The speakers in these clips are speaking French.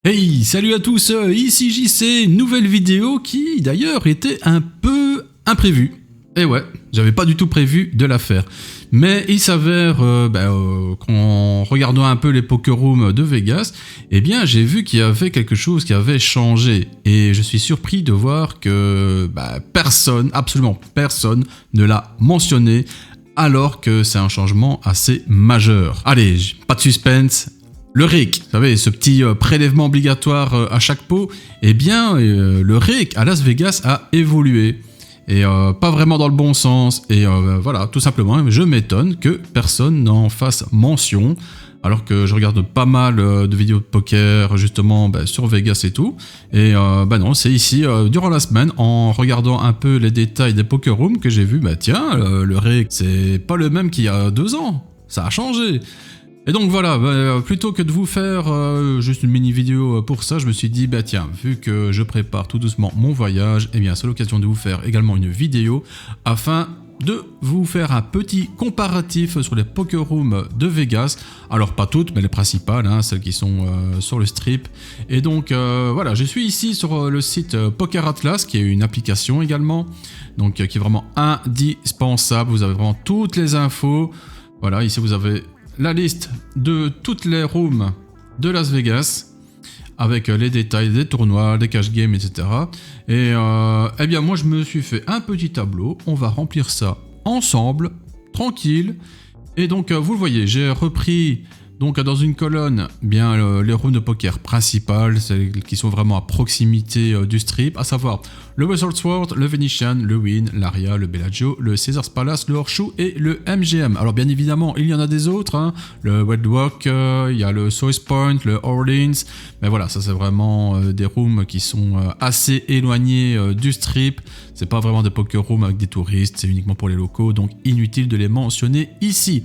Hey, salut à tous, ici JC, nouvelle vidéo qui d'ailleurs était un peu imprévue. Et ouais, j'avais pas du tout prévu de la faire. Mais il s'avère qu'en regardant un peu les poker rooms de Vegas, eh bien j'ai vu qu'il y avait quelque chose qui avait changé. Et je suis surpris de voir que personne, absolument personne, ne l'a mentionné, alors que c'est un changement assez majeur. Allez, pas de suspense. Le REIC, vous savez, ce petit prélèvement obligatoire à chaque pot, eh bien, le REIC à Las Vegas a évolué. Et pas vraiment dans le bon sens. Et voilà, tout simplement, je m'étonne que personne n'en fasse mention. Alors que je regarde pas mal de vidéos de poker, justement, sur Vegas et tout. Et non, c'est ici, durant la semaine, en regardant un peu les détails des poker rooms, que j'ai vu, tiens, le REIC, c'est pas le même qu'il y a 2 ans. Ça a changé. Et donc voilà, plutôt que de vous faire juste une mini vidéo pour ça, je me suis dit, tiens, vu que je prépare tout doucement mon voyage, eh bien c'est l'occasion de vous faire également une vidéo afin de vous faire un petit comparatif sur les poker rooms de Vegas. Alors pas toutes, mais les principales, celles qui sont sur le strip. Et donc voilà, je suis ici sur le site Poker Atlas, qui est une application également, donc qui est vraiment indispensable. Vous avez vraiment toutes les infos. Voilà, ici vous avez la liste de toutes les rooms de Las Vegas avec les détails des tournois, des cash games, etc. Et eh bien moi je me suis fait un petit tableau, on va remplir ça ensemble, tranquille. Et donc vous le voyez, j'ai repris donc dans une colonne bien les rooms de poker principales, celles qui sont vraiment à proximité du strip, à savoir le Wizard Sword, le Venetian, le Wynn, l'Aria, le Bellagio, le Caesars Palace, le Horseshoe et le MGM. Alors bien évidemment, il y en a des autres, le Red Rock, il y a le Source Point, le Orleans, mais voilà, ça c'est vraiment des rooms qui sont assez éloignés du strip. C'est pas vraiment des poker rooms avec des touristes, c'est uniquement pour les locaux, donc inutile de les mentionner ici.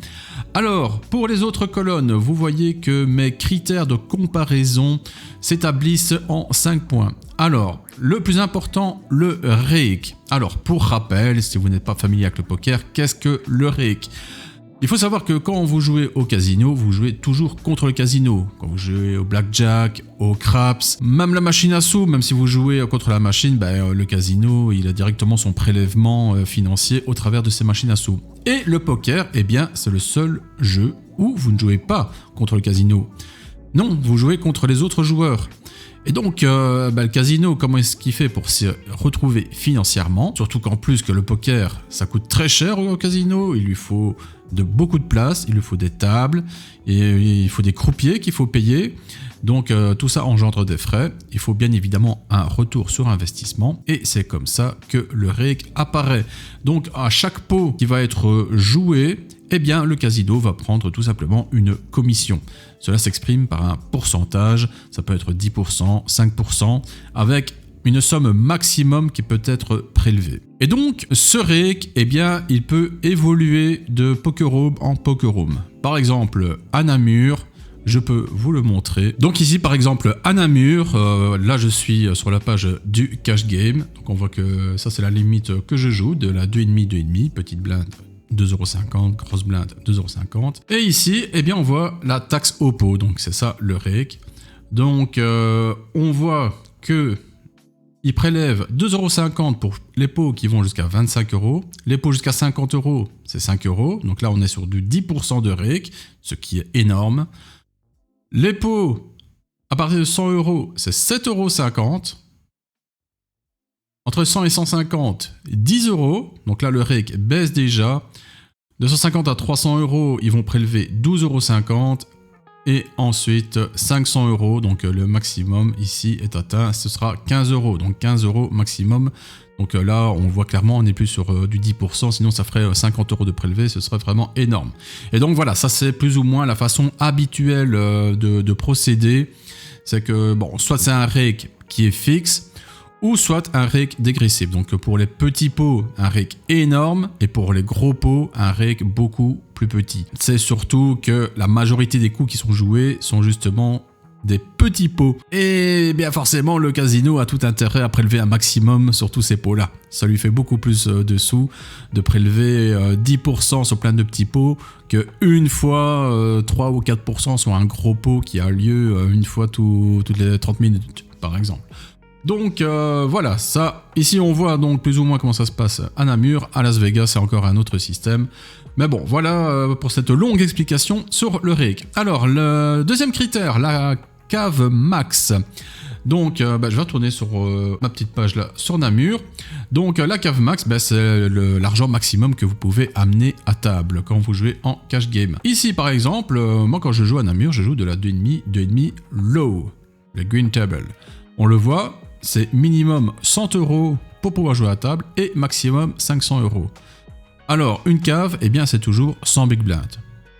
Alors, pour les autres colonnes, vous voyez que mes critères de comparaison s'établissent en 5 points. Alors, le plus important, le REIC. Alors, pour rappel, si vous n'êtes pas familier avec le poker, qu'est-ce que le REIC ? Il faut savoir que quand vous jouez au casino, vous jouez toujours contre le casino. Quand vous jouez au blackjack, au craps, même la machine à sous, même si vous jouez contre la machine, le casino, il a directement son prélèvement financier au travers de ces machines à sous. Et le poker, eh bien, c'est le seul jeu où vous ne jouez pas contre le casino. Non, vous jouez contre les autres joueurs. Et donc, le casino, comment est-ce qu'il fait pour se retrouver financièrement ? Surtout qu'en plus que le poker, ça coûte très cher au casino, il lui faut beaucoup de place, il lui faut des tables, et il faut des croupiers qu'il faut payer. Donc tout ça engendre des frais, il faut bien évidemment un retour sur investissement, et c'est comme ça que le REIC apparaît. Donc à chaque pot qui va être joué, eh bien le casino va prendre tout simplement une commission. Cela s'exprime par un pourcentage, ça peut être 10%, 5%, avec une somme maximum qui peut être prélevée. Et donc, ce REIC, eh bien, il peut évoluer de poker room en poker room. Par exemple, à Namur, je peux vous le montrer. Donc ici, par exemple, à Namur, là je suis sur la page du cash game. Donc on voit que ça c'est la limite que je joue, de la 2,5, petite blinde 2,50€, grosse blinde 2,50€. Et ici, eh bien, on voit la taxe au pot, donc c'est ça le REIC. Donc on voit que il prélève 2,50€ pour les pots qui vont jusqu'à 25€. Les pots jusqu'à 50€, c'est 5€. Donc là, on est sur du 10% de REIC, ce qui est énorme. Les pots à partir de 100€, c'est 7,50€. Entre 100 et 150, 10€. Donc là, le REIC baisse déjà. De 150 à 300€, ils vont prélever 12,50€. Et ensuite 500€, donc le maximum ici est atteint, ce sera 15€, donc 15€ maximum. Donc là on voit clairement on n'est plus sur du 10%, sinon ça ferait 50€ de prélevé, ce serait vraiment énorme. Et donc voilà, ça c'est plus ou moins la façon habituelle de procéder. C'est que bon, soit c'est un REIC qui est fixe, ou soit un REIC dégressif. Donc pour les petits pots, un REIC énorme, et pour les gros pots, un REIC beaucoup plus petit. C'est surtout que la majorité des coups qui sont joués sont justement des petits pots. Et bien forcément, le casino a tout intérêt à prélever un maximum sur tous ces pots-là. Ça lui fait beaucoup plus de sous de prélever 10% sur plein de petits pots que une fois 3 ou 4% sur un gros pot qui a lieu une fois toutes les 30 minutes, par exemple. Donc voilà, ça, ici on voit donc plus ou moins comment ça se passe à Namur. À Las Vegas, c'est encore un autre système. Mais bon, voilà pour cette longue explication sur le rig. Alors, le deuxième critère, la cave max. Donc, je vais retourner sur ma petite page là, sur Namur. Donc, la cave max, c'est l'argent maximum que vous pouvez amener à table quand vous jouez en cash game. Ici, par exemple, moi quand je joue à Namur, je joue de la 2,5 low, le green table. On le voit, c'est minimum 100 € pour pouvoir jouer à table et maximum 500 €. Alors, une cave, eh bien, c'est toujours 100 big blind.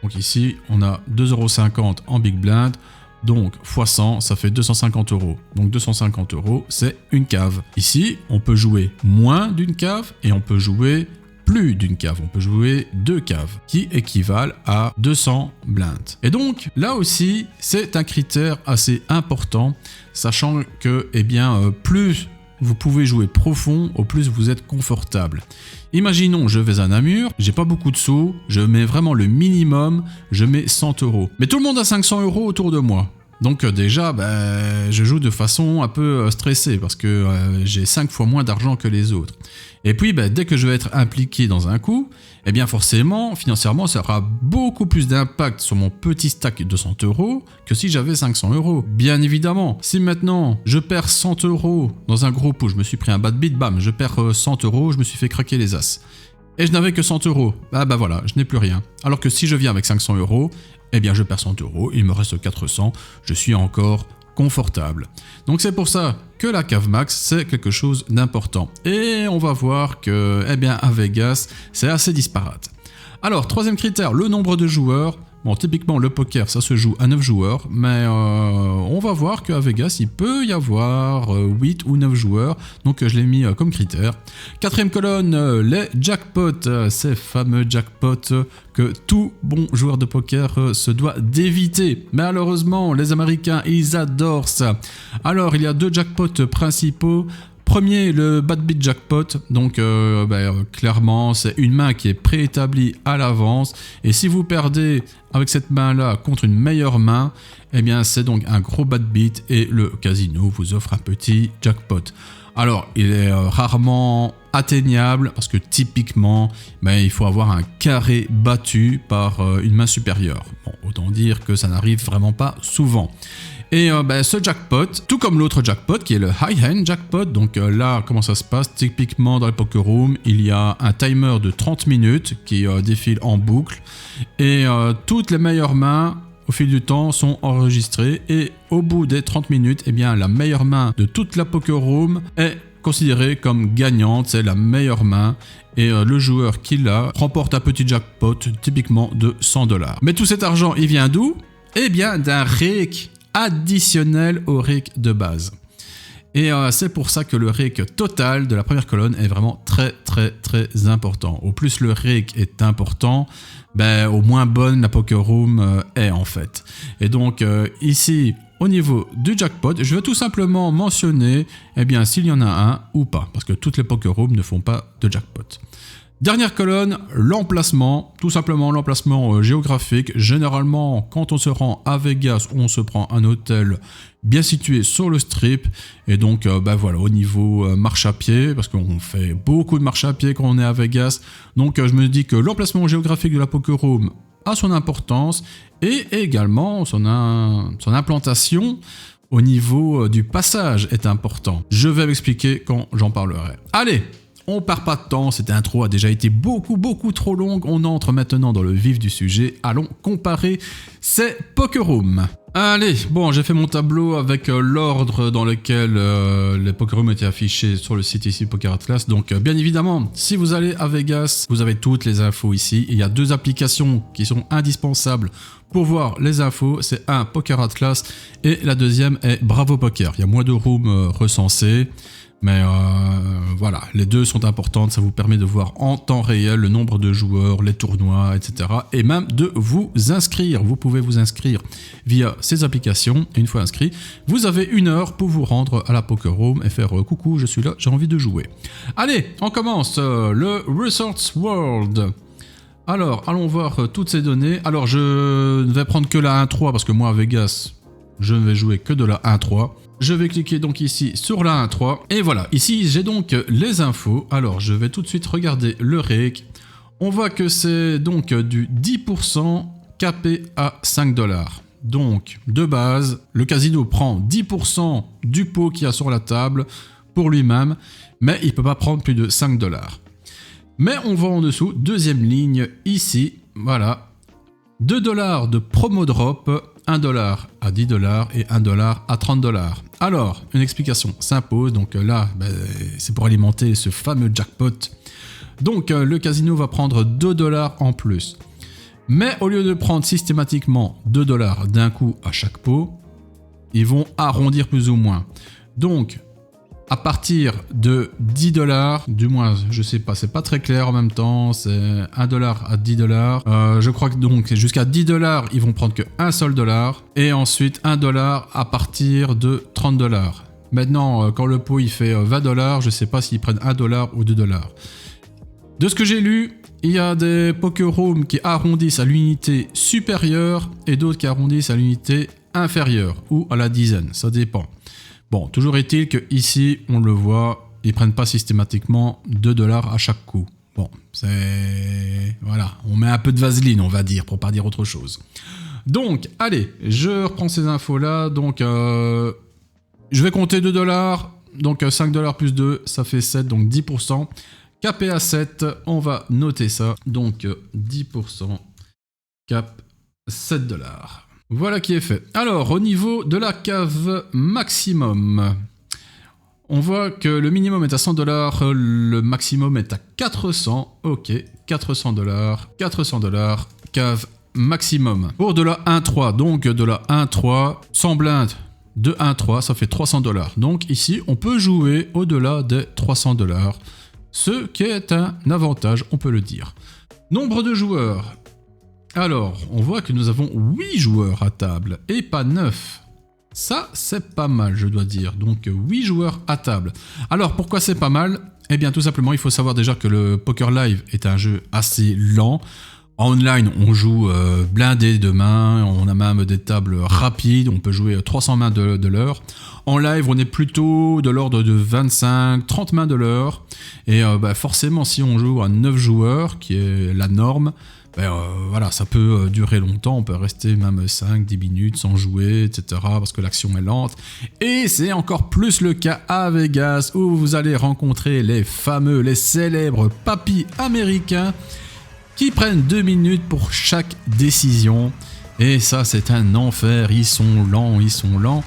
Donc ici, on a 2,50 € en big blind. Donc, x 100, ça fait 250 €. Donc, 250 €, c'est une cave. Ici, on peut jouer moins d'une cave et on peut jouer plus d'une cave. On peut jouer 2 caves qui équivalent à 200 blindes. Et donc, là aussi, c'est un critère assez important, sachant que, eh bien, plus vous pouvez jouer profond, au plus vous êtes confortable. Imaginons, je vais à Namur, j'ai pas beaucoup de sous, je mets vraiment le minimum, je mets 100 €. Mais tout le monde a 500 € autour de moi. Donc déjà, je joue de façon un peu stressée parce que j'ai 5 fois moins d'argent que les autres. Et puis, dès que je vais être impliqué dans un coup, eh bien forcément, financièrement, ça aura beaucoup plus d'impact sur mon petit stack de 100 € que si j'avais 500 €. Bien évidemment, si maintenant je perds 100 € dans un gros pot, je me suis pris un bad beat, bam, je perds 100 €, je me suis fait craquer les as. Et je n'avais que 100 €, voilà, je n'ai plus rien. Alors que si je viens avec 500 €, eh bien je perds 100 €, il me reste 400, je suis encore confortable. Donc c'est pour ça que la cave max, c'est quelque chose d'important. Et on va voir que, eh bien, à Vegas, c'est assez disparate. Alors, troisième critère, le nombre de joueurs. Bon, typiquement, le poker, ça se joue à 9 joueurs, mais on va voir qu'à Vegas, il peut y avoir 8 ou 9 joueurs, donc je l'ai mis comme critère. Quatrième colonne, les jackpots, ces fameux jackpots que tout bon joueur de poker se doit d'éviter. Malheureusement, les Américains, ils adorent ça. Alors, il y a 2 jackpots principaux. Premier, le bad beat jackpot, donc clairement c'est une main qui est préétablie à l'avance et si vous perdez avec cette main là contre une meilleure main, eh bien c'est donc un gros bad beat et le casino vous offre un petit jackpot. Alors il est rarement atteignable parce que typiquement il faut avoir un carré battu par une main supérieure. Bon, autant dire que ça n'arrive vraiment pas souvent. Et ce jackpot, tout comme l'autre jackpot qui est le high-hand jackpot, donc là comment ça se passe, typiquement dans les poker rooms, il y a un timer de 30 minutes qui défile en boucle et toutes les meilleures mains au fil du temps sont enregistrées et au bout des 30 minutes, eh bien la meilleure main de toute la poker room est considérée comme gagnante, c'est la meilleure main et le joueur qui l'a remporte un petit jackpot typiquement de 100 $. Mais tout cet argent, il vient d'où? Eh bien d'un rake additionnel au rake de base. Et c'est pour ça que le rake total de la première colonne est vraiment très très très important. Au plus le rake est important, au moins bonne la poker room est en fait. Et donc ici, au niveau du jackpot, je vais tout simplement mentionner s'il y en a un ou pas, parce que toutes les poker rooms ne font pas de jackpot. Dernière colonne, l'emplacement, tout simplement l'emplacement géographique. Généralement, quand on se rend à Vegas, on se prend un hôtel bien situé sur le strip. Et donc, au niveau marche à pied, parce qu'on fait beaucoup de marche à pied quand on est à Vegas. Donc, je me dis que l'emplacement géographique de la poker room a son importance et également son implantation au niveau du passage est important. Je vais m'expliquer quand j'en parlerai. Allez! On perd pas de temps, cette intro a déjà été beaucoup trop longue, on entre maintenant dans le vif du sujet, allons comparer ces poker rooms. Allez, bon, j'ai fait mon tableau avec l'ordre dans lequel les poker rooms étaient affichés sur le site ici Poker Atlas. Donc bien évidemment, si vous allez à Vegas, vous avez toutes les infos ici. Il y a 2 applications qui sont indispensables pour voir les infos. C'est un Poker Atlas et la deuxième est Bravo Poker. Il y a moins de rooms recensés. Mais voilà, les deux sont importantes, ça vous permet de voir en temps réel le nombre de joueurs, les tournois, etc. Et même de vous inscrire. Vous pouvez vous inscrire via ces applications. Et une fois inscrit, vous avez 1 heure pour vous rendre à la Poker Room et faire coucou, je suis là, j'ai envie de jouer. Allez, on commence le Resorts World. Alors, allons voir toutes ces données. Alors, je ne vais prendre que la 1.3 parce que moi à Vegas, je ne vais jouer que de la 1.3. Je vais cliquer donc ici sur la 1.3 et voilà, ici j'ai donc les infos. Alors, je vais tout de suite regarder le rake. On voit que c'est donc du 10% capé à 5 $. Donc, de base, le casino prend 10% du pot qu'il y a sur la table pour lui-même, mais il ne peut pas prendre plus de 5 $. Mais on voit en dessous, deuxième ligne, ici, voilà, 2 $ de promo drop, 1 $ à 10 $ et 1 $ à 30 $. Alors, une explication s'impose, donc là, c'est pour alimenter ce fameux jackpot. Donc, le casino va prendre 2 $ en plus. Mais au lieu de prendre systématiquement 2 $ d'un coup à chaque pot, ils vont arrondir plus ou moins. Donc, à partir de 10 $, du moins, je sais pas, c'est pas très clair en même temps, c'est 1 $ à 10 $. Je crois que donc jusqu'à 10 $, ils vont prendre qu'un seul $, et ensuite 1 $ à partir de 30 $. Maintenant, quand le pot il fait 20 $, je sais pas s'ils prennent 1 $ ou 2 $. De ce que j'ai lu, il y a des poker rooms qui arrondissent à l'unité supérieure et d'autres qui arrondissent à l'unité inférieure ou à la dizaine, ça dépend. Bon, toujours est-il que ici, on le voit, ils prennent pas systématiquement 2 $ à chaque coup. Bon, c'est... Voilà, on met un peu de vaseline, on va dire, pour pas dire autre chose. Donc, allez, je reprends ces infos-là. Donc, je vais compter 2 $. Donc, 5 $ plus 2, ça fait 7, donc 10%. Capé à 7, on va noter ça. Donc 10%, cap 7 $. Voilà qui est fait. Alors, au niveau de la cave maximum, on voit que le minimum est à 100 $, le maximum est à 400. Ok, 400 $, 400 $, cave maximum. Pour de la 1.3, donc de la 1.3, 100 blindes de 1.3, ça fait 300 $. Donc ici, on peut jouer au-delà des 300 $. Ce qui est un avantage, on peut le dire. Nombre de joueurs. Alors, on voit que nous avons 8 joueurs à table et pas 9. Ça, c'est pas mal, je dois dire. Donc, 8 joueurs à table. Alors, pourquoi c'est pas mal? Eh bien, tout simplement, il faut savoir déjà que le Poker Live est un jeu assez lent. En online, on joue blindé de mains, on a même des tables rapides, on peut jouer 300 mains de l'heure. En live, on est plutôt de l'ordre de 25-30 mains de l'heure. Et forcément, si on joue à 9 joueurs, qui est la norme, voilà, ça peut durer longtemps, on peut rester même 5-10 minutes sans jouer, etc. parce que l'action est lente. Et c'est encore plus le cas à Vegas, où vous allez rencontrer les fameux, les célèbres papis américains, qui prennent 2 minutes pour chaque décision. Et ça, c'est un enfer. Ils sont lents, ils sont lents.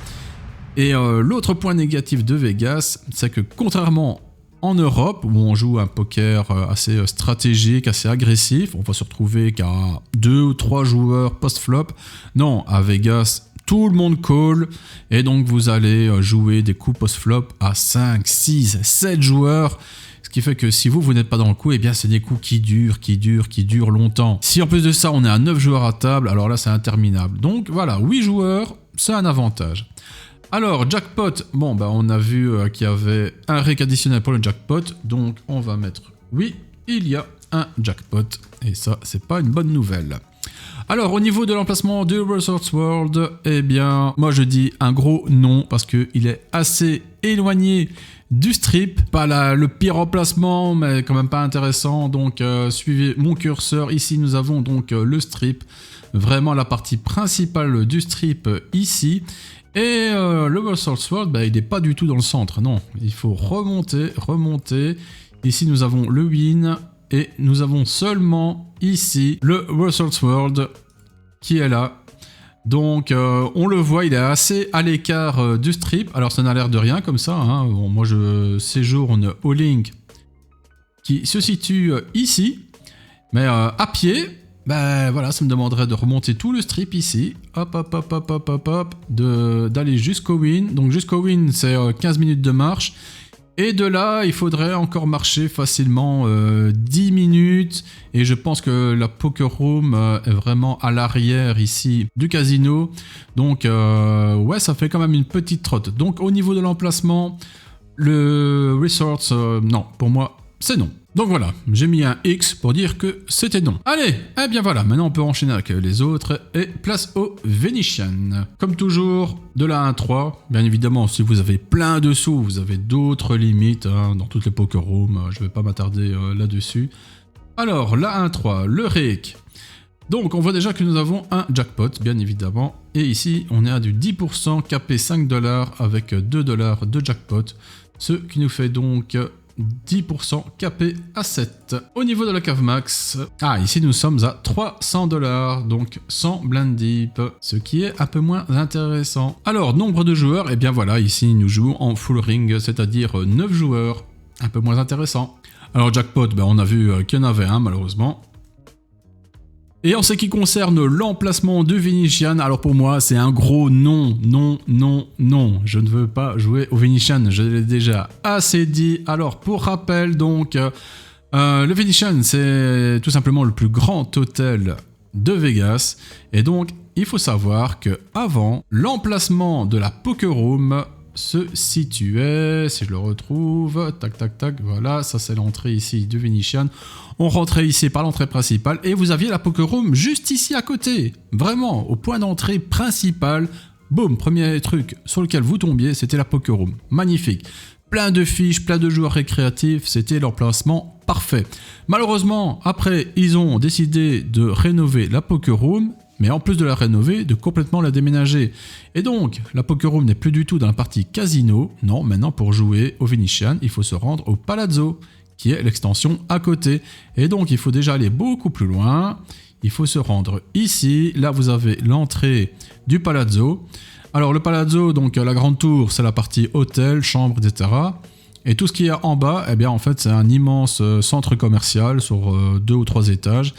Et l'autre point négatif de Vegas, c'est que contrairement en Europe, où on joue un poker assez stratégique, assez agressif, on va se retrouver qu'à 2 ou 3 joueurs post-flop. Non, à Vegas, tout le monde call. Et donc, vous allez jouer des coups post-flop à 5, 6, 7 joueurs. Ce qui fait que si vous n'êtes pas dans le coup, eh bien c'est des coups qui durent longtemps. Si en plus de ça, on est à 9 joueurs à table, alors là c'est interminable. Donc voilà, 8 joueurs, c'est un avantage. Alors, jackpot, bon on a vu qu'il y avait un rake additionnel pour le jackpot, donc on va mettre oui, il y a un jackpot, et ça c'est pas une bonne nouvelle. Alors, au niveau de l'emplacement de Resorts World, eh bien, moi je dis un gros non, parce qu'il est assez éloigné du strip, pas le pire emplacement, mais quand même pas intéressant, donc suivez mon curseur, ici nous avons donc le strip, vraiment la partie principale du strip ici, et le Resorts World, il n'est pas du tout dans le centre, non, il faut remonter, ici nous avons le win, et nous avons seulement ici le Resorts World qui est là. Donc on le voit, il est assez à l'écart du strip. Alors ça n'a l'air de rien comme ça. Hein. Bon, moi je séjourne au Link qui se situe ici. Mais à pied, voilà, ça me demanderait de remonter tout le strip ici. Hop, d'aller jusqu'au win. Donc jusqu'au win, c'est 15 minutes de marche. Et de là, il faudrait encore marcher facilement 10 minutes. Et je pense que la Poker Room est vraiment à l'arrière ici du casino. Donc ouais, ça fait quand même une petite trotte. Donc au niveau de l'emplacement, le resort, non, pour moi, c'est non. Donc voilà, j'ai mis un X pour dire que c'était non. Allez, eh bien voilà, maintenant on peut enchaîner avec les autres et place au Venetian. Comme toujours, de la 1-3, bien évidemment, si vous avez plein de sous, vous avez d'autres limites hein, dans toutes les poker rooms, je ne vais pas m'attarder là-dessus. Alors, la 1-3, le rake. Donc on voit déjà que nous avons un jackpot, bien évidemment, et ici on est à du 10% capé 5$ avec 2$ de jackpot, ce qui nous fait donc 10% capé à 7. Au niveau de la cave max, ici nous sommes à 300$, donc 100 blind deep, ce qui est un peu moins intéressant. Alors, nombre de joueurs, et bien voilà, ici nous jouons en full ring, c'est-à-dire 9 joueurs, un peu moins intéressant. Alors jackpot, on a vu qu'il y en avait un malheureusement. Et en ce qui concerne l'emplacement de Venetian, alors pour moi c'est un gros non, non, non, non. Je ne veux pas jouer au Venetian, je l'ai déjà assez dit. Alors pour rappel donc, le Venetian c'est tout simplement le plus grand hôtel de Vegas. Et donc il faut savoir que avant l'emplacement de la Poker Room se situait, si je le retrouve, tac tac tac, voilà, ça c'est l'entrée ici du Venetian. On rentrait ici par l'entrée principale et vous aviez la Poker Room juste ici à côté, vraiment au point d'entrée principal. Boum, premier truc sur lequel vous tombiez, c'était la Poker Room, magnifique. Plein de fiches, plein de joueurs récréatifs, c'était l'emplacement parfait. Malheureusement, après, ils ont décidé de rénover la Poker Room. Mais en plus de la rénover, de complètement la déménager. Et donc, la Poker Room n'est plus du tout dans la partie casino. Non, maintenant pour jouer au Venetian, il faut se rendre au Palazzo, qui est l'extension à côté. Et donc, il faut déjà aller beaucoup plus loin. Il faut se rendre ici. Là, vous avez l'entrée du Palazzo. Alors, le Palazzo, donc la grande tour, c'est la partie hôtel, chambre, etc. Et tout ce qu'il y a en bas, eh bien en fait c'est un immense centre commercial sur 2 ou 3 étages.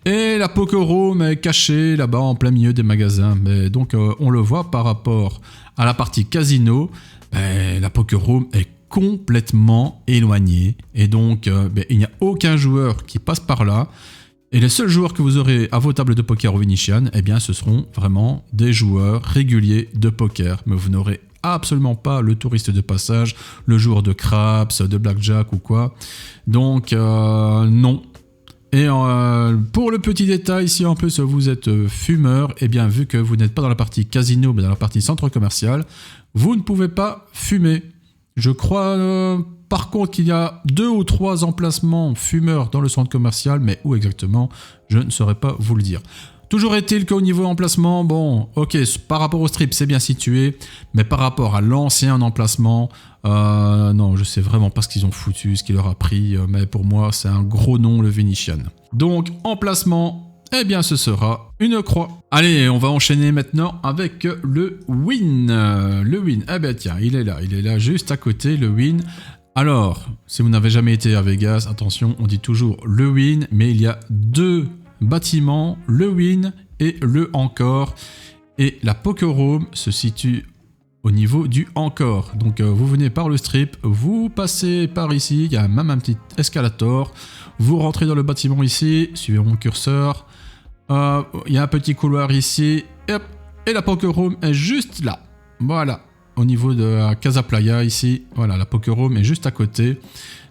Et la Poker Room est cachée là-bas en plein milieu des magasins. Mais donc on le voit par rapport à la partie casino, la Poker Room est complètement éloignée. Et donc il n'y a aucun joueur qui passe par là. Et les seuls joueurs que vous aurez à vos tables de poker au Venetian, eh bien ce seront vraiment des joueurs réguliers de poker. Mais vous n'aurez absolument pas le touriste de passage, le joueur de craps, de blackjack ou quoi. Donc non. Et pour le petit détail, si en plus vous êtes fumeur, eh bien vu que vous n'êtes pas dans la partie casino mais dans la partie centre commercial, vous ne pouvez pas fumer. Je crois par contre qu'il y a 2 ou 3 emplacements fumeurs dans le centre commercial, mais où exactement, je ne saurais pas vous le dire. Toujours est-il qu'au niveau emplacement, bon, ok, par rapport au strip, c'est bien situé, mais par rapport à l'ancien emplacement, non, je sais vraiment pas ce qu'ils ont foutu, ce qu'il leur a pris, mais pour moi, c'est un gros nom, le Venetian. Donc, emplacement, eh bien, ce sera une croix. Allez, on va enchaîner maintenant avec le Wynn. Le Wynn, eh bien tiens, il est là, juste à côté, le Wynn. Alors, si vous n'avez jamais été à Vegas, attention, on dit toujours le Wynn, mais il y a 2 bâtiments, le Wynn et le Encore. Et la Poker Room se situe au niveau du Encore. Donc vous venez par le strip, vous passez par ici, il y a même un petit escalator. Vous rentrez dans le bâtiment ici, suivez mon curseur. Il y a un petit couloir ici, et la Poker Room est juste là. Voilà, au niveau de la Casa Playa ici. Voilà, la Poker Room est juste à côté.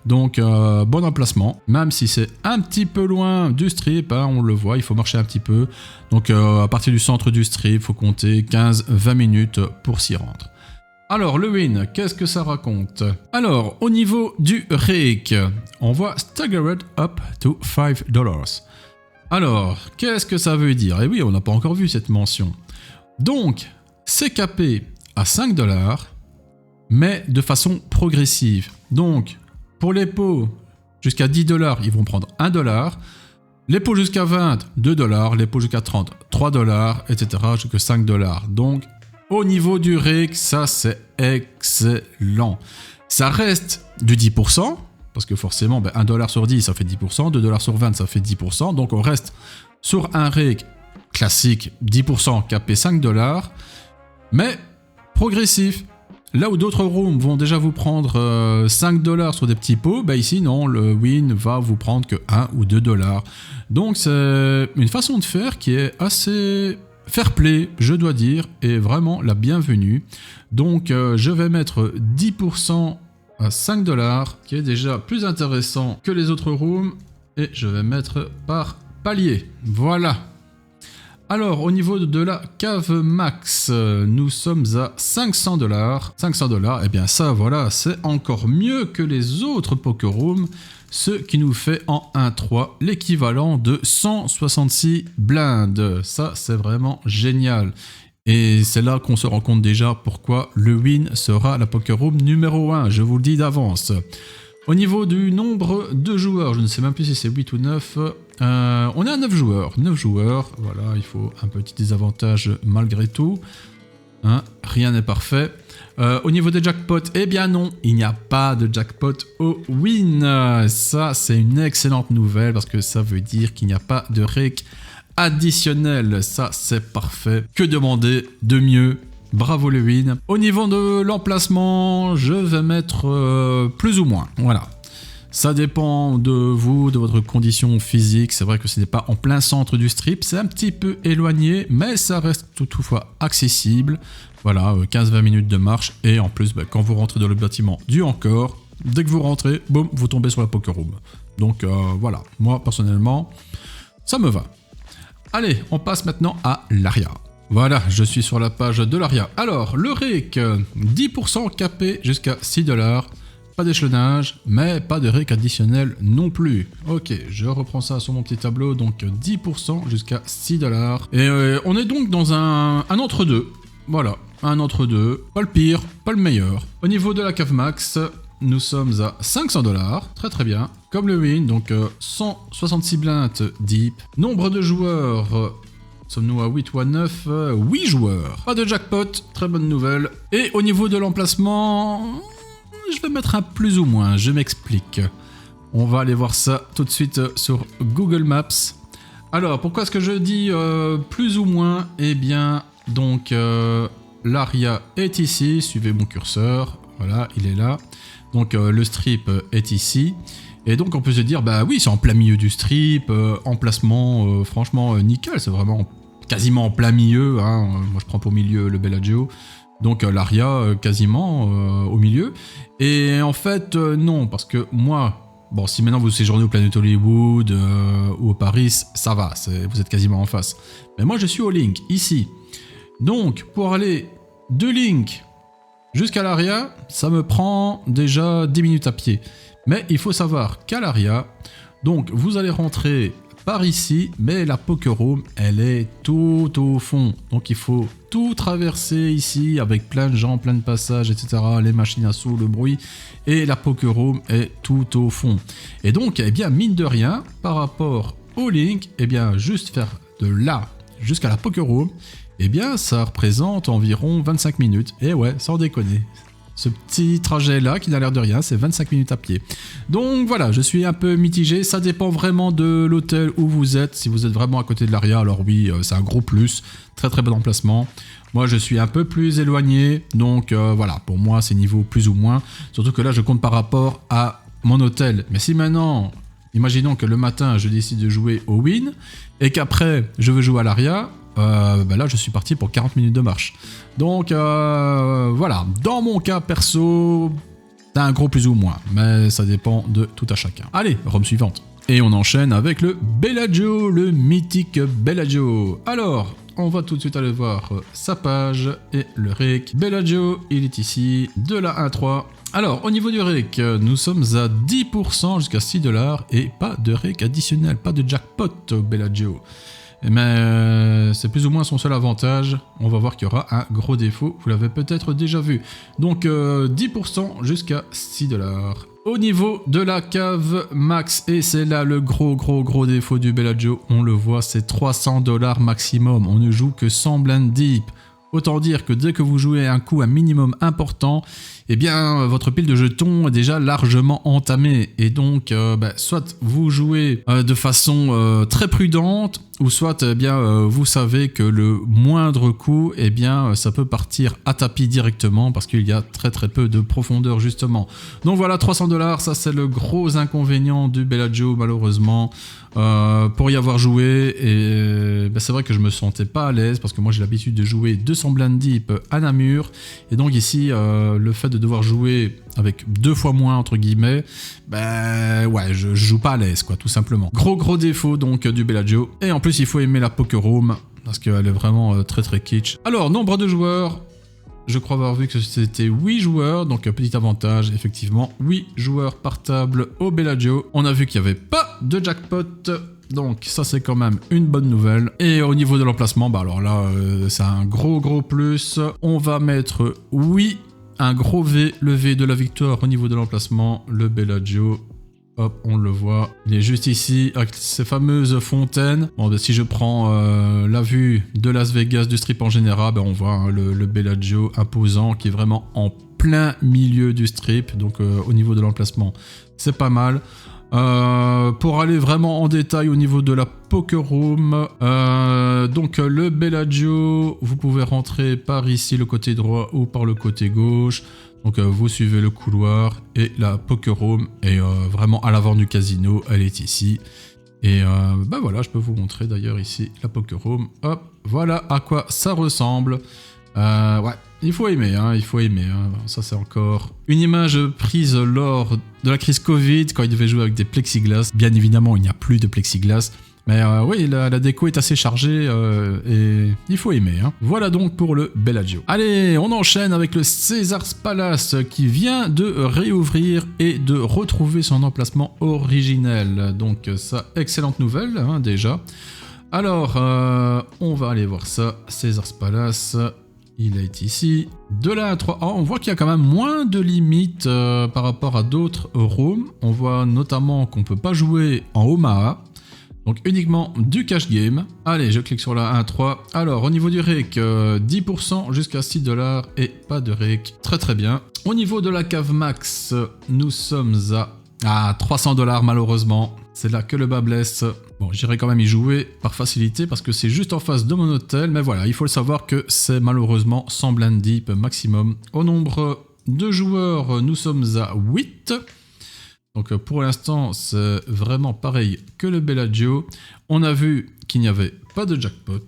Donc bon emplacement, même si c'est un petit peu loin du strip, hein, on le voit, il faut marcher un petit peu. Donc à partir du centre du strip, il faut compter 15-20 minutes pour s'y rendre. Alors le Wynn, qu'est-ce que ça raconte? Alors au niveau du rake, on voit staggered up to $5. Alors, qu'est-ce que ça veut dire? Eh oui, on n'a pas encore vu cette mention. Donc, c'est capé à $5, mais de façon progressive. Donc, pour les pots jusqu'à $10, ils vont prendre $1. Les pots jusqu'à 20, $2. Les pots jusqu'à 30, $3, etc. jusqu'à $5. Donc, au niveau du rake, ça c'est excellent. Ça reste du 10%, parce que forcément, $1 sur 10, ça fait 10%, $2 sur 20, ça fait 10%. Donc, on reste sur un rake classique, 10% capé $5, mais progressif. Là où d'autres rooms vont déjà vous prendre 5 $ sur des petits pots, bah ici non, le win va vous prendre que 1 ou 2 $. Donc c'est une façon de faire qui est assez fair play, je dois dire, et vraiment la bienvenue. Donc je vais mettre 10% à 5 $, qui est déjà plus intéressant que les autres rooms, et je vais mettre par palier. Voilà. Alors, au niveau de la cave max, nous sommes à 500 $. 500 $, et bien ça, voilà, c'est encore mieux que les autres poker rooms, ce qui nous fait en 1-3 l'équivalent de 166 blindes. Ça, c'est vraiment génial. Et c'est là qu'on se rend compte déjà pourquoi le win sera la poker room numéro 1, je vous le dis d'avance. Au niveau du nombre de joueurs, je ne sais même plus si c'est 8 ou 9, on est à 9 joueurs. 9 joueurs, voilà, il faut un petit désavantage malgré tout. Hein, rien n'est parfait. Au niveau des jackpots, eh bien non, il n'y a pas de jackpot au win. Ça, c'est une excellente nouvelle parce que ça veut dire qu'il n'y a pas de rake additionnel. Ça, c'est parfait. Que demander de mieux? Bravo le win. Au niveau de l'emplacement, je vais mettre plus ou moins. Voilà. Ça dépend de vous, de votre condition physique. C'est vrai que ce n'est pas en plein centre du strip. C'est un petit peu éloigné, mais ça reste toutefois accessible. Voilà, 15-20 minutes de marche. Et en plus, quand vous rentrez dans le bâtiment du encore, dès que vous rentrez, boum, vous tombez sur la poker room. Donc voilà, moi personnellement, ça me va. Allez, on passe maintenant à l'ARIA. Voilà, je suis sur la page de l'ARIA. Alors, le rake, 10% capé jusqu'à 6 $. Pas d'échelonnage, mais pas de rake additionnel non plus. Ok, je reprends ça sur mon petit tableau, donc 10% jusqu'à 6 $. Et on est donc dans un entre-deux. Voilà, un entre-deux. Pas le pire, pas le meilleur. Au niveau de la cave max, nous sommes à 500 $. Très très bien. Comme le win, donc 166 blindes deep. Nombre de joueurs... sommes-nous à 8 ou à 9 8 joueurs. Pas de jackpot, très bonne nouvelle. Et au niveau de l'emplacement, je vais mettre un plus ou moins, je m'explique. On va aller voir ça tout de suite sur Google Maps. Alors, pourquoi est-ce que je dis plus ou moins? Eh bien, donc, l'ARIA est ici, suivez mon curseur, voilà, il est là. Donc, le strip est ici. Et donc, on peut se dire, bah oui, c'est en plein milieu du strip, emplacement, franchement, nickel, c'est vraiment quasiment en plein milieu, hein. Moi je prends pour milieu le Bellagio, donc l'ARIA quasiment au milieu. Et en fait, non, parce que moi, bon, si maintenant vous séjournez au Planet Hollywood ou au Paris, ça va, vous êtes quasiment en face. Mais moi je suis au Link, ici. Donc, pour aller de Link jusqu'à l'ARIA, ça me prend déjà 10 minutes à pied. Mais il faut savoir qu'à l'ARIA, donc vous allez rentrer par ici, mais la poker room, elle est tout au fond. Donc il faut tout traverser ici avec plein de gens, plein de passages, etc. Les machines à sous, le bruit. Et la poker room est tout au fond. Et donc, eh bien, mine de rien, par rapport au Link, eh bien, juste faire de là jusqu'à la poker room, eh bien, ça représente environ 25 minutes. Et ouais, sans déconner. Ce petit trajet-là, qui n'a l'air de rien, c'est 25 minutes à pied. Donc voilà, je suis un peu mitigé. Ça dépend vraiment de l'hôtel où vous êtes. Si vous êtes vraiment à côté de l'ARIA, alors oui, c'est un gros plus. Très très bon emplacement. Moi, je suis un peu plus éloigné. Donc voilà, pour moi, c'est niveau plus ou moins. Surtout que là, je compte par rapport à mon hôtel. Mais si maintenant, imaginons que le matin, je décide de jouer au Win et qu'après, je veux jouer à l'ARIA... là je suis parti pour 40 minutes de marche. Donc voilà, dans mon cas perso, t'as un gros plus ou moins, mais ça dépend de tout à chacun. Allez, room suivante. Et on enchaîne avec le Bellagio, le mythique Bellagio. Alors, on va tout de suite aller voir sa page et le rake. Bellagio, il est ici, de la 1-3. Alors, au niveau du rake, nous sommes à 10% jusqu'à 6 $ et pas de rake additionnel, pas de jackpot au Bellagio. Mais c'est plus ou moins son seul avantage. On va voir qu'il y aura un gros défaut. Vous l'avez peut-être déjà vu. Donc 10% jusqu'à 6 $. Au niveau de la cave max, et c'est là le gros défaut du Bellagio, on le voit, c'est 300 $ maximum. On ne joue que 100 blindes deep. Autant dire que dès que vous jouez un coup un minimum important, eh bien votre pile de jetons est déjà largement entamée. Et donc, soit vous jouez de façon très prudente, ou soit eh bien vous savez que le moindre coup, eh bien ça peut partir à tapis directement parce qu'il y a très très peu de profondeur justement. Donc voilà, 300 $, ça c'est le gros inconvénient du Bellagio malheureusement. Pour y avoir joué, et c'est vrai que je me sentais pas à l'aise parce que moi j'ai l'habitude de jouer 200 blind deep à Namur, et donc ici le fait de devoir jouer avec 2 fois moins entre guillemets, ouais, je joue pas à l'aise quoi, tout simplement. Gros défaut donc du Bellagio, et en plus il faut aimer la poker room parce qu'elle est vraiment très très kitsch. Alors nombre de joueurs, je crois avoir vu que c'était 8 joueurs, donc petit avantage, effectivement, 8 joueurs par table au Bellagio. On a vu qu'il n'y avait pas de jackpot, donc ça c'est quand même une bonne nouvelle. Et au niveau de l'emplacement, alors là, c'est un gros plus. On va mettre oui, un gros V, le V de la victoire au niveau de l'emplacement, le Bellagio. Hop, on le voit, il est juste ici, avec ces fameuses fontaines. Bon, si je prends la vue de Las Vegas, du strip en général, on voit hein, le Bellagio imposant qui est vraiment en plein milieu du strip. Donc au niveau de l'emplacement, c'est pas mal. Pour aller vraiment en détail au niveau de la poker room, donc le Bellagio, vous pouvez rentrer par ici le côté droit ou par le côté gauche. Donc vous suivez le couloir et la poker room est vraiment à l'avant du casino, elle est ici. Et voilà, je peux vous montrer d'ailleurs ici la poker room. Hop, voilà à quoi ça ressemble. Ouais, il faut aimer, hein, il faut aimer. Hein. Ça c'est encore une image prise lors de la crise Covid, quand il devait jouer avec des plexiglas. Bien évidemment, il n'y a plus de plexiglas. Mais oui, la déco est assez chargée et il faut aimer. Hein. Voilà donc pour le Bellagio. Allez, on enchaîne avec le Caesars Palace qui vient de réouvrir et de retrouver son emplacement originel. Donc ça, excellente nouvelle hein, déjà. Alors, on va aller voir ça. Caesars Palace, il est ici. De la 1 3, on voit qu'il y a quand même moins de limites par rapport à d'autres rooms. On voit notamment qu'on ne peut pas jouer en Omaha. Donc uniquement du cash game. Allez, je clique sur la 1.3. Alors au niveau du rake, 10% jusqu'à 6 $ et pas de rake. Très bien. Au niveau de la cave max, nous sommes à 300 $ malheureusement. C'est là que le bas blesse. Bon, j'irai quand même y jouer par facilité parce que c'est juste en face de mon hôtel. Mais voilà, il faut le savoir que c'est malheureusement 100 blind deep maximum. Au nombre de joueurs, nous sommes à 8. Donc pour l'instant, c'est vraiment pareil que le Bellagio. On a vu qu'il n'y avait pas de jackpot.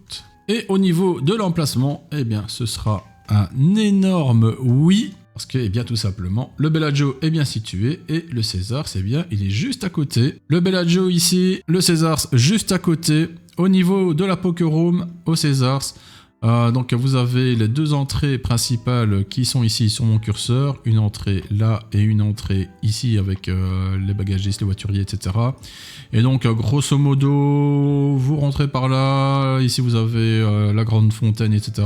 Et au niveau de l'emplacement, eh bien, ce sera un énorme oui. Parce que, eh bien, tout simplement, le Bellagio est bien situé et le Caesars, eh bien, il est juste à côté. Le Bellagio ici, le Caesars juste à côté. Au niveau de la poker room, au Caesars, donc vous avez les 2 entrées principales qui sont ici sur mon curseur, une entrée là et une entrée ici avec les bagagistes, les voituriers, etc. Et donc grosso modo, vous rentrez par là, ici vous avez la grande fontaine, etc.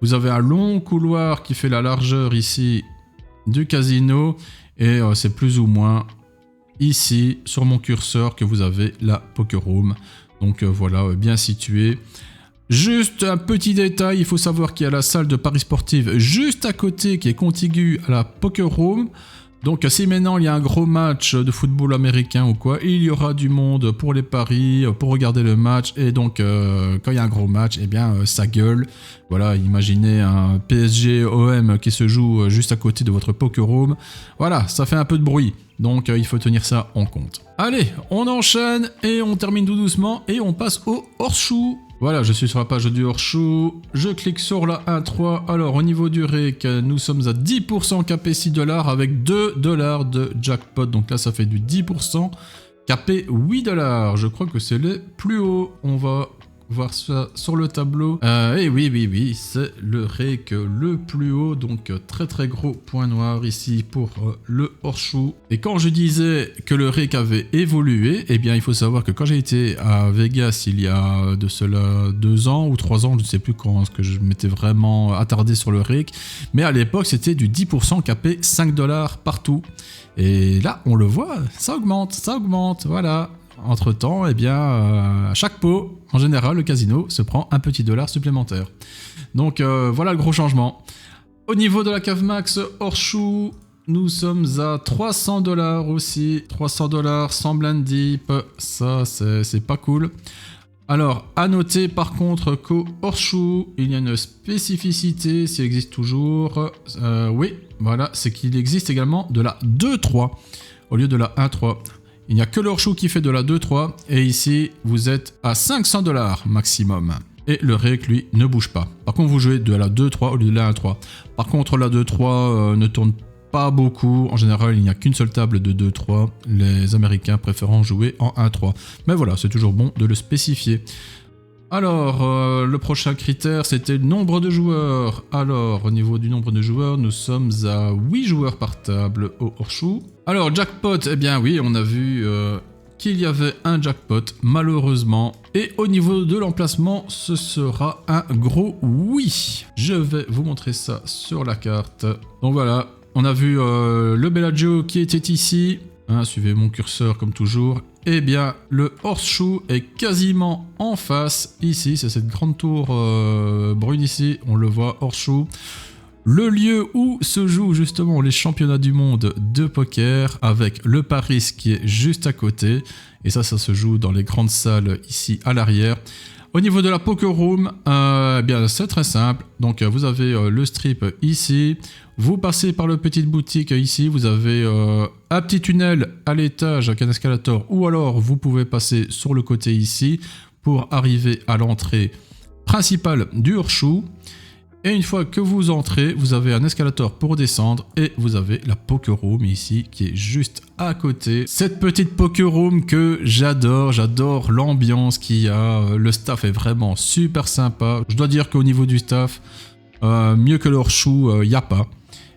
Vous avez un long couloir qui fait la largeur ici du casino et c'est plus ou moins ici sur mon curseur que vous avez la poker room. Donc voilà, bien situé. Juste un petit détail, il faut savoir qu'il y a la salle de paris sportive juste à côté qui est contiguë à la poker room. Donc si maintenant il y a un gros match de football américain ou quoi, il y aura du monde pour les paris, pour regarder le match. Et donc quand il y a un gros match, eh bien ça gueule. Voilà, imaginez un PSG-OM qui se joue juste à côté de votre poker room. Voilà, ça fait un peu de bruit. Donc il faut tenir ça en compte. Allez, on enchaîne et on termine tout doucement et on passe au horseshoe. Voilà, je suis sur la page du horseshoe, je clique sur la 1.3, alors au niveau du rake, nous sommes à 10% capé 6 $ avec 2 $ de jackpot, donc là ça fait du 10%, capé 8 $, je crois que c'est le plus haut, on va voir ça sur le tableau. Et oui, c'est le rake le plus haut, donc très gros point noir ici pour le horseshoe. Et quand je disais que le rake avait évolué, eh bien il faut savoir que quand j'ai été à Vegas il y a de cela 2 ans ou 3 ans, je ne sais plus quand, est-ce que je m'étais vraiment attardé sur le rake, mais à l'époque c'était du 10% capé 5 $ partout. Et là on le voit, ça augmente, voilà. Entre temps, eh bien, à chaque pot, en général, le casino se prend un petit dollar supplémentaire. Donc voilà le gros changement. Au niveau de la cave max horseshoe, nous sommes à 300 $ aussi. 300 $, sans blind deep, ça c'est pas cool. Alors, à noter par contre qu'au horseshoe, il y a une spécificité, s'il existe toujours. Oui, voilà, c'est qu'il existe également de la 2-3 au lieu de la 1-3. Il n'y a que le horseshoe qui fait de la 2-3 et ici, vous êtes à 500 $ maximum. Et le rake, lui, ne bouge pas. Par contre, vous jouez de la 2-3 au lieu de la 1-3. Par contre, la 2-3 ne tourne pas beaucoup. En général, il n'y a qu'une seule table de 2-3. Les Américains préférant jouer en 1-3. Mais voilà, c'est toujours bon de le spécifier. Alors, le prochain critère, c'était le nombre de joueurs. Alors, au niveau du nombre de joueurs, nous sommes à 8 joueurs par table au horseshoe. Alors, jackpot, eh bien oui, on a vu qu'il y avait un jackpot, malheureusement. Et au niveau de l'emplacement, ce sera un gros oui. Je vais vous montrer ça sur la carte. Donc voilà, on a vu le Bellagio qui était ici. Hein, suivez mon curseur comme toujours. Eh bien, le horseshoe est quasiment en face. Ici, c'est cette grande tour brune ici. On le voit, horseshoe. Le lieu où se jouent justement les championnats du monde de poker avec le Paris qui est juste à côté. Et ça se joue dans les grandes salles ici à l'arrière. Au niveau de la poker room, eh bien c'est très simple. Donc vous avez le strip ici. Vous passez par la petite boutique ici. Vous avez un petit tunnel à l'étage avec un escalator. Ou alors vous pouvez passer sur le côté ici pour arriver à l'entrée principale du horseshoe. Et une fois que vous entrez, vous avez un escalator pour descendre et vous avez la poker room ici qui est juste à côté. Cette petite poker room que j'adore l'ambiance qu'il y a. Le staff est vraiment super sympa. Je dois dire qu'au niveau du staff, mieux que le horseshoe, il n'y a pas.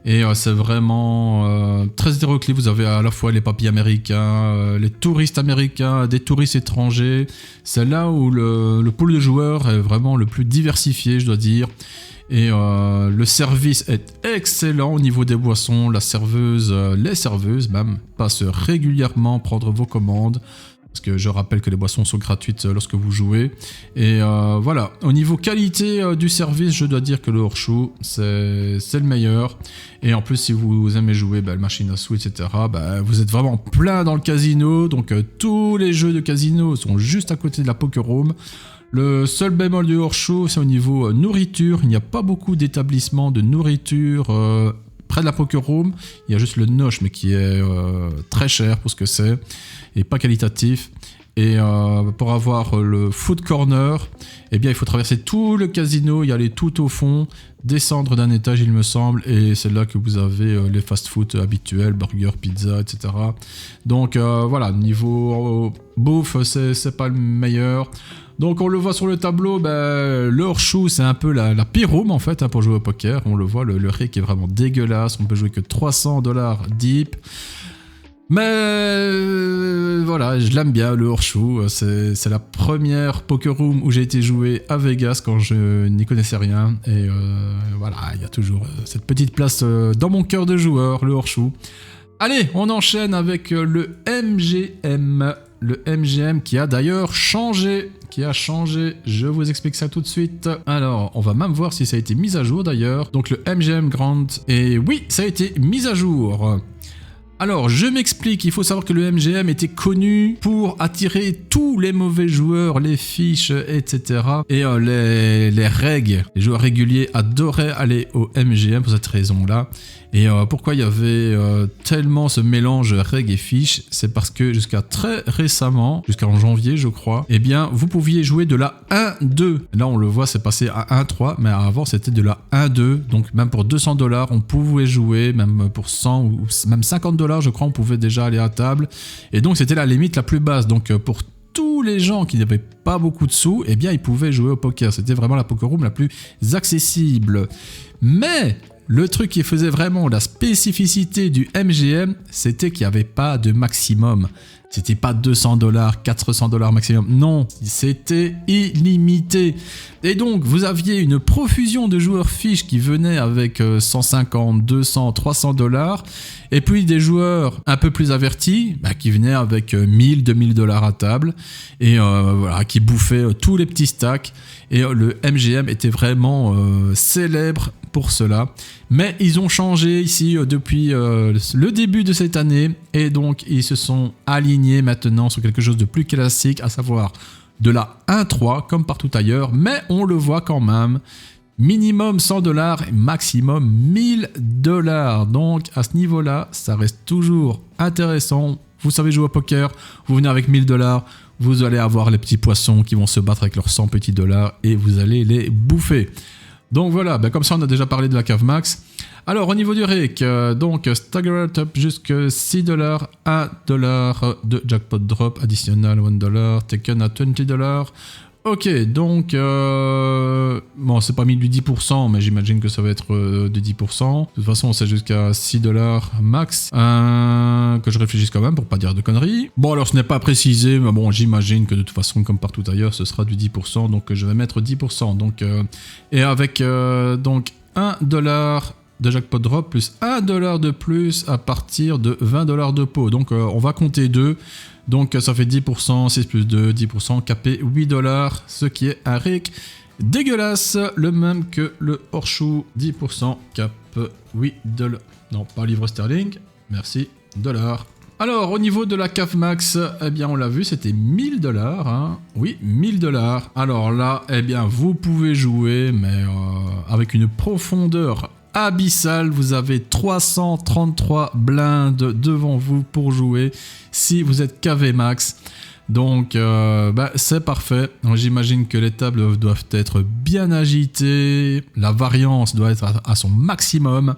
Et c'est vraiment très hétéroclite. Vous avez à la fois les papis américains, les touristes américains, des touristes étrangers. C'est là où le pool de joueurs est vraiment le plus diversifié, je dois dire. Et le service est excellent au niveau des boissons. La serveuse, les serveuses même, passent régulièrement prendre vos commandes. Parce que je rappelle que les boissons sont gratuites lorsque vous jouez. Et voilà, au niveau qualité du service, je dois dire que le horseshoe, c'est le meilleur. Et en plus, si vous aimez jouer le machine à sous, etc., vous êtes vraiment plein dans le casino. Donc tous les jeux de casino sont juste à côté de la poker room. Le seul bémol du horseshoe, c'est au niveau nourriture. Il n'y a pas beaucoup d'établissements de nourriture près de la poker room. Il y a juste le Noche, mais qui est très cher pour ce que c'est et pas qualitatif. Et pour avoir le food corner, eh bien, il faut traverser tout le casino, y aller tout au fond, descendre d'un étage, il me semble, et c'est là que vous avez les fast-food habituels, burgers, pizza, etc. Donc voilà, niveau bouffe, c'est pas le meilleur. Donc on le voit sur le tableau, le horseshoe c'est un peu la pire room en fait pour jouer au poker. On le voit, le rake est vraiment dégueulasse, on peut jouer que 300 $ deep. Mais voilà, je l'aime bien le horseshoe, c'est la première poker room où j'ai été jouer à Vegas quand je n'y connaissais rien. Et voilà, il y a toujours cette petite place dans mon cœur de joueur, le horseshoe. Allez, on enchaîne avec le MGM. Le MGM qui a d'ailleurs changé. Je vous explique ça tout de suite. Alors, on va même voir si ça a été mis à jour d'ailleurs. Donc le MGM Grand, et oui, ça a été mis à jour. Alors, je m'explique, il faut savoir que le MGM était connu pour attirer tous les mauvais joueurs, les fiches, etc. Et les regs, les joueurs réguliers adoraient aller au MGM pour cette raison-là. Et pourquoi il y avait tellement ce mélange reg et fiches, c'est parce que jusqu'à très récemment, jusqu'en janvier je crois, eh bien vous pouviez jouer de la 1-2. Là on le voit, c'est passé à 1-3, mais avant c'était de la 1-2. Donc même pour 200 $ on pouvait jouer, même pour 100 ou même 50 $ je crois on pouvait déjà aller à table. Et donc c'était la limite la plus basse. Donc pour tous les gens qui n'avaient pas beaucoup de sous, eh bien ils pouvaient jouer au poker. C'était vraiment la poker room la plus accessible. Mais le truc qui faisait vraiment la spécificité du MGM, c'était qu'il n'y avait pas de maximum. C'était pas 200 $, 400 $ maximum. Non, c'était illimité. Et donc, vous aviez une profusion de joueurs fiches qui venaient avec 150, 200, 300 $. Et puis des joueurs un peu plus avertis qui venaient avec 1000, 2000 $ à table. Et voilà, qui bouffaient tous les petits stacks. Et le MGM était vraiment célèbre pour cela. Mais ils ont changé ici depuis le début de cette année. Et donc, ils se sont alignés maintenant sur quelque chose de plus classique, à savoir de la 1.3 comme partout ailleurs, mais on le voit quand même. Minimum 100 $ et maximum 1000 $. Donc à ce niveau-là, ça reste toujours intéressant. Vous savez jouer au poker, vous venez avec 1000 $, vous allez avoir les petits poissons qui vont se battre avec leurs 100 petits dollars et vous allez les bouffer. Donc voilà, comme ça on a déjà parlé de la cave max. Alors au niveau du rake, donc Stagger Top jusqu'à 6 $, 1 $ de jackpot drop additionnel, 1 $, taken à 20 $. Ok, donc, bon, c'est pas mis du 10%, mais j'imagine que ça va être de 10%. De toute façon, c'est jusqu'à 6 $ max. Que je réfléchisse quand même pour pas dire de conneries. Bon, alors ce n'est pas précisé, mais bon, j'imagine que de toute façon, comme partout ailleurs, ce sera du 10%, donc je vais mettre 10%. Donc, et avec donc 1 $ de jackpot drop plus 1 $ de plus à partir de 20 $ de pot. Donc, on va compter 2. Donc ça fait 10%, 6 plus 2, 10%, capé 8 $, ce qui est un rake dégueulasse, le même que le horseshoe, 10%, cap 8 $. Non, pas livre sterling, merci, dollars. Alors, au niveau de la cave max, eh bien, on l'a vu, c'était 1000 $, hein. Oui, 1000 $. Alors là, eh bien, vous pouvez jouer, mais avec une profondeur abyssal, vous avez 333 blindes devant vous pour jouer si vous êtes KV max. Donc c'est parfait. J'imagine que les tables doivent être bien agitées, la variance doit être à son maximum.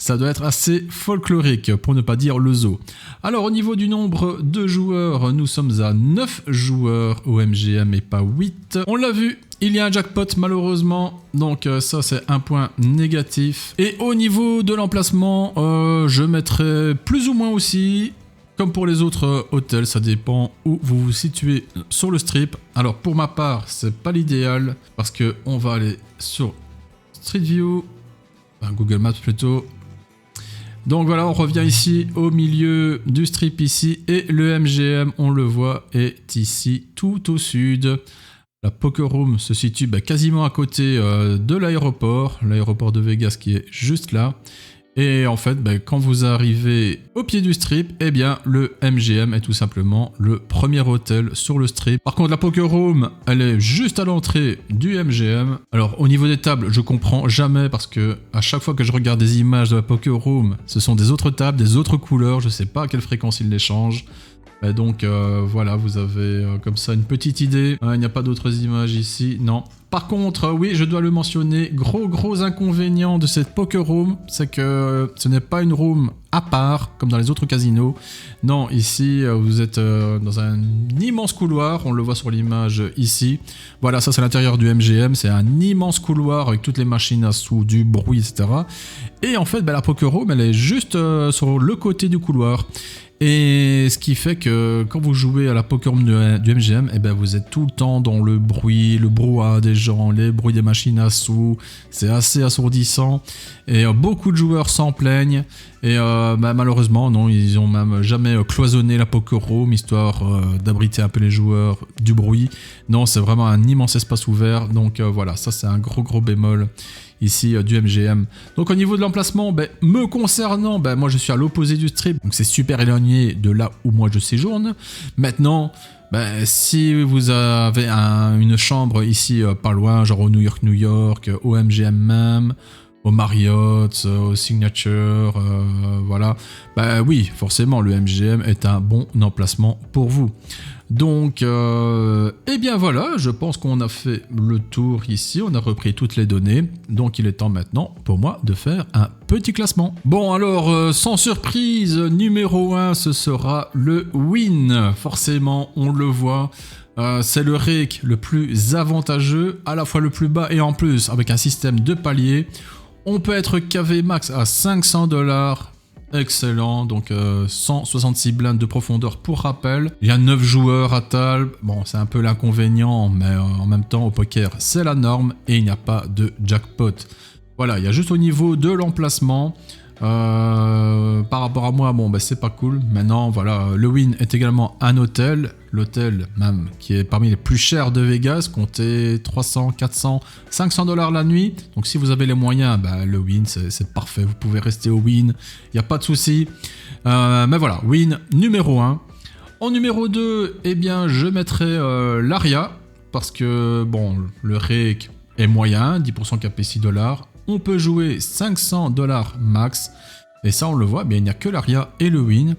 Ça doit être assez folklorique, pour ne pas dire le zoo. Alors, au niveau du nombre de joueurs, nous sommes à 9 joueurs au MGM et pas 8. On l'a vu, il y a un jackpot malheureusement, donc ça c'est un point négatif. Et au niveau de l'emplacement, je mettrai plus ou moins aussi, comme pour les autres hôtels, ça dépend où vous vous situez sur le strip. Alors, pour ma part, c'est pas l'idéal, parce que on va aller sur Street View, Google Maps plutôt. Donc voilà, on revient ici au milieu du strip ici et le MGM, on le voit, est ici tout au sud. La Poker Room se situe quasiment à côté de l'aéroport de Vegas qui est juste là. Et en fait, quand vous arrivez au pied du strip, eh bien, le MGM est tout simplement le premier hôtel sur le strip. Par contre, la Poker Room, elle est juste à l'entrée du MGM. Alors, au niveau des tables, je comprends jamais parce que à chaque fois que je regarde des images de la Poker Room, ce sont des autres tables, des autres couleurs. Je sais pas à quelle fréquence ils les changent. Et donc, voilà, vous avez comme ça une petite idée. Il n'y a pas d'autres images ici, non. Par contre, oui, je dois le mentionner, gros inconvénient de cette Poker Room, c'est que ce n'est pas une room à part, comme dans les autres casinos. Non, ici, vous êtes dans un immense couloir, on le voit sur l'image ici. Voilà, ça c'est l'intérieur du MGM, c'est un immense couloir avec toutes les machines à sous, du bruit, etc. Et en fait, la Poker Room, elle est juste sur le côté du couloir. Et ce qui fait que quand vous jouez à la Poker Room du MGM, eh ben vous êtes tout le temps dans le bruit, le brouhaha des gens, les bruits des machines à sous. C'est assez assourdissant. Et beaucoup de joueurs s'en plaignent. Et malheureusement, non, ils ont même jamais cloisonné la Poker Room, histoire d'abriter un peu les joueurs du bruit. Non, c'est vraiment un immense espace ouvert. Donc voilà, ça c'est un gros bémol ici du MGM. Donc au niveau de l'emplacement, me concernant, moi je suis à l'opposé du strip, donc c'est super éloigné de là où moi je séjourne. Maintenant, si vous avez une chambre ici pas loin, genre au New York, au MGM même, au Marriott, au Signature, voilà, oui, forcément le MGM est un bon emplacement pour vous. Donc, eh bien voilà, je pense qu'on a fait le tour ici, on a repris toutes les données, donc il est temps maintenant pour moi de faire un petit classement. Bon alors, sans surprise, numéro 1, ce sera le Wynn, forcément, on le voit. C'est le rake le plus avantageux, à la fois le plus bas et en plus avec un système de paliers. On peut être KV max à 500 $. Excellent, donc 166 blindes de profondeur pour rappel. Il y a 9 joueurs à table, bon c'est un peu l'inconvénient, mais en même temps au poker c'est la norme et il n'y a pas de jackpot. Voilà, il y a juste au niveau de l'emplacement, par rapport à moi, bon c'est pas cool. Maintenant voilà, le Wynn est également un hôtel, l'hôtel même qui est parmi les plus chers de Vegas, comptez 300, 400, 500 $ la nuit. Donc si vous avez les moyens, le Wynn c'est parfait, vous pouvez rester au Wynn, il n'y a pas de souci. Mais voilà, Wynn numéro 1. En numéro 2, eh bien, je mettrai l'Aria, parce que, bon, le rake est moyen, 10% capé $6. On peut jouer $500 max, et ça, on le voit, il n'y a que l'Aria et le win.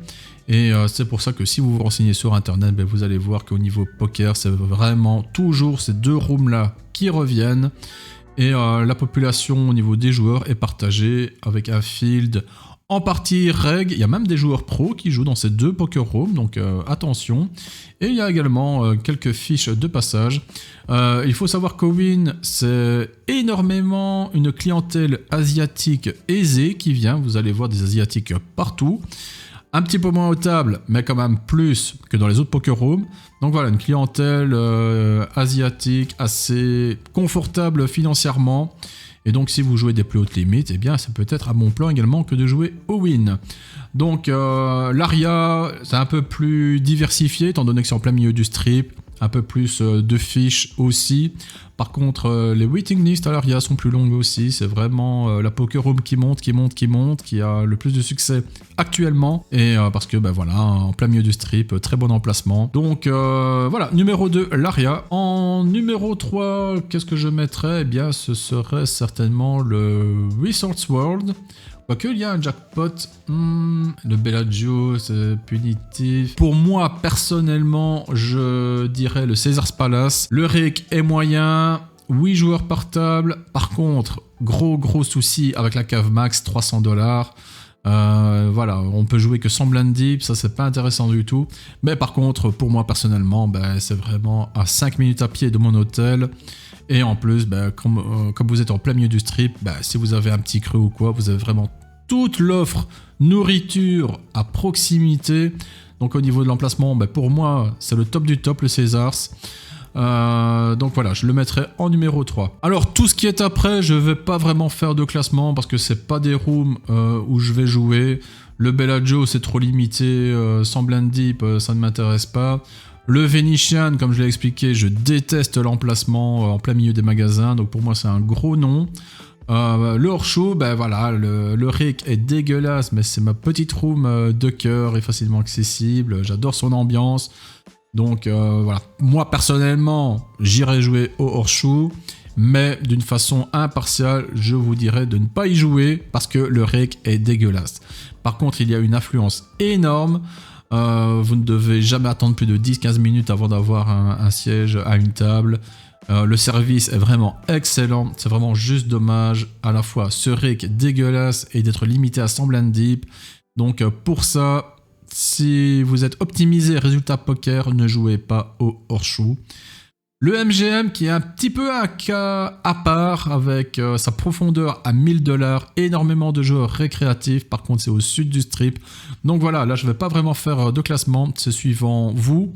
Et c'est pour ça que si vous vous renseignez sur internet, vous allez voir qu'au niveau poker, c'est vraiment toujours ces deux rooms-là qui reviennent. Et la population au niveau des joueurs est partagée avec un field en partie reg. Il y a même des joueurs pros qui jouent dans ces deux poker rooms, donc attention. Et il y a également quelques fiches de passage. Il faut savoir qu'Owin, c'est énormément une clientèle asiatique aisée qui vient. Vous allez voir des asiatiques partout. Un petit peu moins aux tables, mais quand même plus que dans les autres poker rooms. Donc voilà, une clientèle asiatique assez confortable financièrement. Et donc si vous jouez des plus hautes limites, eh bien c'est peut-être à bon plan également que de jouer au win. Donc l'Aria, c'est un peu plus diversifié, étant donné que c'est en plein milieu du strip. Un peu plus de fiches aussi. Par contre, les waiting lists à l'Aria sont plus longues aussi. C'est vraiment la poker room qui monte, qui a le plus de succès actuellement. Et parce que, voilà, en plein milieu du strip, très bon emplacement. Donc, voilà, numéro 2, l'Aria. En numéro 3, qu'est-ce que je mettrais? Eh bien, ce serait certainement le Resorts World. Quoique, il y a un jackpot, le Bellagio, c'est punitif. Pour moi, personnellement, je dirais le Caesars Palace. Le rake est moyen, 8 joueurs par table. Par contre, gros souci avec la cave max, $300. Voilà, on peut jouer que sans blind deep, ça c'est pas intéressant du tout. Mais par contre, pour moi personnellement, c'est vraiment à 5 minutes à pied de mon hôtel. Et en plus, comme vous êtes en plein milieu du strip, si vous avez un petit creux ou quoi, vous avez vraiment toute l'offre nourriture à proximité. Donc au niveau de l'emplacement, pour moi, c'est le top du top, le Caesars. Donc voilà, je le mettrai en numéro 3. Alors tout ce qui est après, je vais pas vraiment faire de classement parce que c'est pas des rooms où je vais jouer. Le Bellagio, c'est trop limité, sans blind deep, ça ne m'intéresse pas. Le Venetian, comme je l'ai expliqué, je déteste l'emplacement en plein milieu des magasins, donc pour moi c'est un gros non. Le hors-show, voilà, le rake est dégueulasse, mais c'est ma petite room de cœur et facilement accessible. J'adore son ambiance. Donc voilà, moi personnellement, j'irai jouer au hors-show, mais d'une façon impartiale, je vous dirais de ne pas y jouer parce que le rake est dégueulasse. Par contre, il y a une affluence énorme. Vous ne devez jamais attendre plus de 10-15 minutes avant d'avoir un siège à une table. Le service est vraiment excellent, c'est vraiment juste dommage à la fois ce rake dégueulasse et d'être limité à 100 blind deep. Donc pour ça, si vous êtes optimisé résultat poker, ne jouez pas au hors-show. Le MGM qui est un petit peu un cas à part avec sa profondeur à $1000, énormément de joueurs récréatifs, par contre c'est au sud du strip. Donc voilà, là je ne vais pas vraiment faire de classement, c'est suivant vous,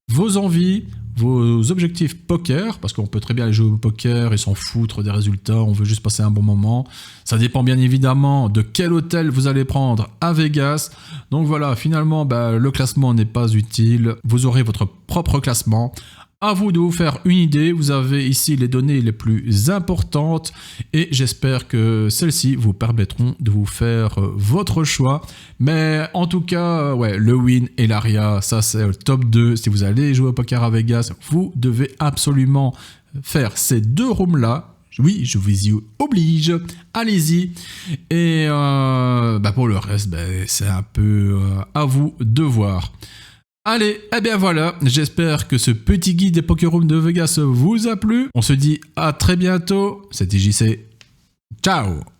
vos envies, vos objectifs poker, parce qu'on peut très bien aller jouer au poker et s'en foutre des résultats, on veut juste passer un bon moment. Ça dépend bien évidemment de quel hôtel vous allez prendre à Vegas. Donc voilà, finalement le classement n'est pas utile, vous aurez votre propre classement. À vous de vous faire une idée, vous avez ici les données les plus importantes et j'espère que celles-ci vous permettront de vous faire votre choix. Mais en tout cas, ouais, le win et l'Aria, ça c'est le top 2. Si vous allez jouer au poker à Vegas, vous devez absolument faire ces deux rooms-là. Oui, je vous y oblige, allez-y. Et pour le reste, c'est un peu à vous de voir. Allez, et bien voilà, j'espère que ce petit guide des poker rooms de Vegas vous a plu. On se dit à très bientôt, c'était JC. Ciao!